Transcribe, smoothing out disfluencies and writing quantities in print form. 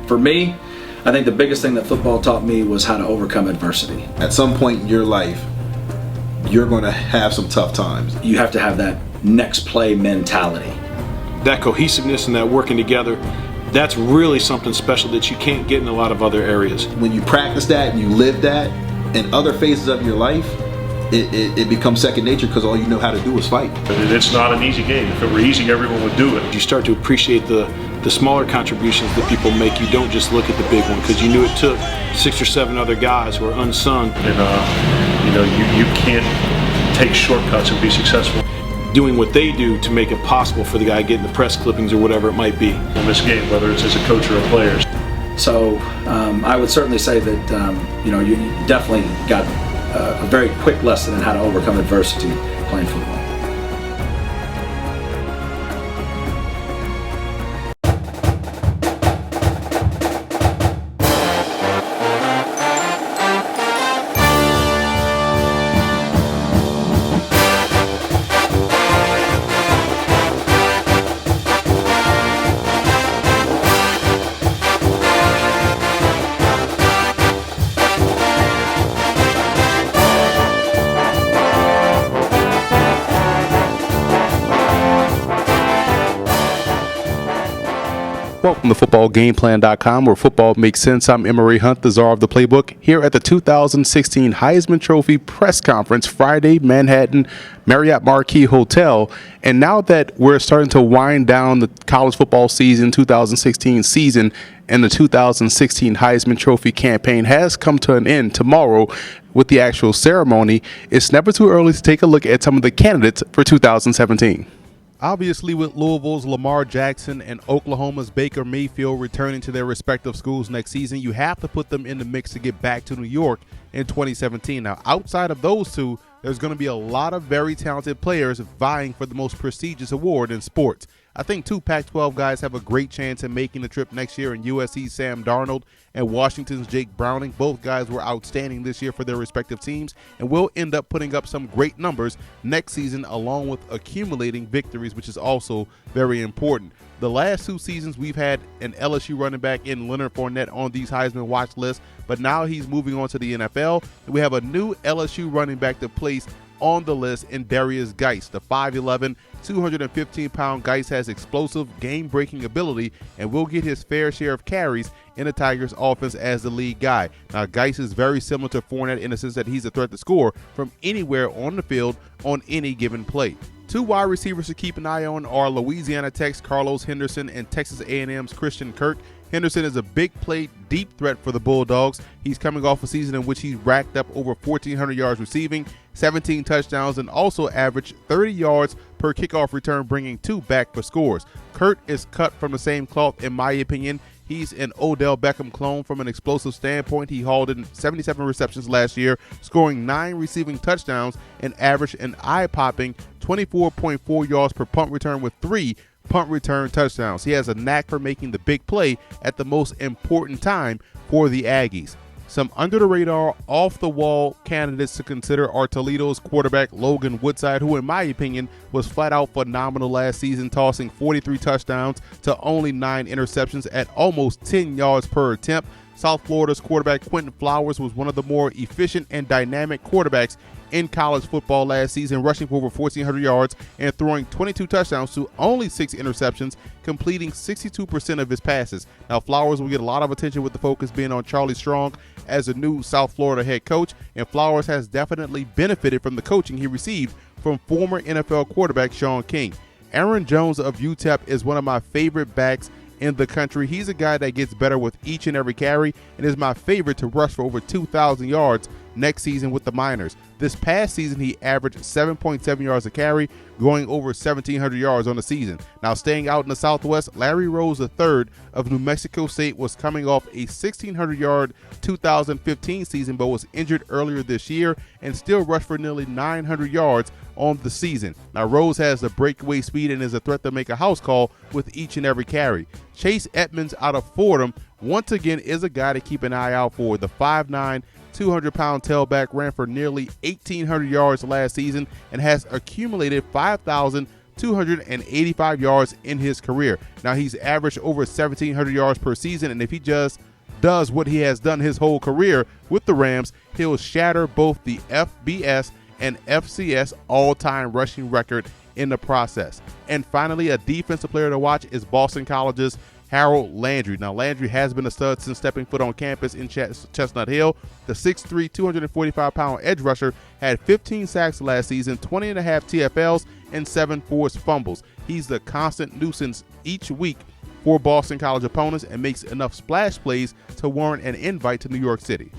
For me, I think the biggest thing that football taught me was how to overcome adversity. At some point in your life, you're going to have some tough times. You have to have that next play mentality. That cohesiveness and that working together, that's really something special that you can't get in a lot of other areas. When you practice that and you live that in other phases of your life, it becomes second nature because all you know how to do is fight. It's not an easy game. If it were easy, everyone would do it. You start to appreciate the smaller contributions that people make. You don't just look at the big one because you knew it took 6 or 7 other guys who are unsung. And you can't take shortcuts and be successful. Doing what they do to make it possible for the guy getting the press clippings or whatever it might be. In this game, whether it's as a coach or a player. So I would certainly say that you definitely got a very quick lesson in how to overcome adversity playing football. Welcome to FootballGamePlan.com, where football makes sense. I'm Emery Hunt, the czar of the playbook, here at the 2016 Heisman Trophy press conference, Friday, Manhattan, Marriott Marquis Hotel. And now that we're starting to wind down the college football season, 2016 season, and the 2016 Heisman Trophy campaign has come to an end tomorrow with the actual ceremony, it's never too early to take a look at some of the candidates for 2017. Obviously, with Louisville's Lamar Jackson and Oklahoma's Baker Mayfield returning to their respective schools next season, you have to put them in the mix to get back to New York in 2017. Now, outside of those two, there's going to be a lot of very talented players vying for the most prestigious award in sports. I think 2 Pac-12 guys have a great chance in making the trip next year in USC's Sam Darnold and Washington's Jake Browning. Both guys were outstanding this year for their respective teams and will end up putting up some great numbers next season along with accumulating victories, which is also very important. The last 2 seasons, we've had an LSU running back in Leonard Fournette on these Heisman watch lists, but now he's moving on to the NFL, and we have a new LSU running back to place on the list in Darius Geis. The 5'11", 215-pound Geis has explosive, game-breaking ability and will get his fair share of carries in the Tigers' offense as the lead guy. Now, Geis is very similar to Fournette in the sense that he's a threat to score from anywhere on the field on any given play. 2 wide receivers to keep an eye on are Louisiana Tech's Carlos Henderson and Texas A&M's Christian Kirk. Henderson is a big play, deep threat for the Bulldogs. He's coming off a season in which he's racked up over 1,400 yards receiving, 17 touchdowns, and also averaged 30 yards per kickoff return, bringing 2 back for scores. Kurt is cut from the same cloth, in my opinion. He's an Odell Beckham clone from an explosive standpoint. He hauled in 77 receptions last year, scoring 9 receiving touchdowns and averaged an eye-popping 24.4 yards per punt return with 3 punt return touchdowns. He has a knack for making the big play at the most important time for the Aggies. Some under-the-radar, off-the-wall candidates to consider are Toledo's quarterback Logan Woodside, who in my opinion was flat-out phenomenal last season, tossing 43 touchdowns to only 9 interceptions at almost 10 yards per attempt. South Florida's quarterback Quentin Flowers was one of the more efficient and dynamic quarterbacks in college football last season, rushing for over 1,400 yards and throwing 22 touchdowns to only 6 interceptions, completing 62% of his passes. Now, Flowers will get a lot of attention with the focus being on Charlie Strong as a new South Florida head coach, and Flowers has definitely benefited from the coaching he received from former NFL quarterback Sean King. Aaron Jones of UTEP is one of my favorite backs in the country. He's a guy that gets better with each and every carry and is my favorite to rush for over 2,000 yards next season with the Miners. This past season, he averaged 7.7 yards a carry, going over 1,700 yards on the season. Now, staying out in the Southwest, Larry Rose III of New Mexico State was coming off a 1,600-yard 2015 season, but was injured earlier this year and still rushed for nearly 900 yards on the season. Now, Rose has the breakaway speed and is a threat to make a house call with each and every carry. Chase Edmonds out of Fordham, once again, is a guy to keep an eye out for. The 5'9", 200-pound tailback ran for nearly 1,800 yards last season and has accumulated 5,000 285 yards in his career. Now, he's averaged over 1,700 yards per season, and if he just does what he has done his whole career with the Rams, he'll shatter both the FBS and FCS all-time rushing record in the process. And finally, a defensive player to watch is Boston College's Harold Landry. Now, Landry has been a stud since stepping foot on campus in Chestnut Hill. The 6'3", 245-pound edge rusher had 15 sacks last season, 20 and a half TFLs, and 7 forced fumbles. He's the constant nuisance each week for Boston College opponents and makes enough splash plays to warrant an invite to New York City.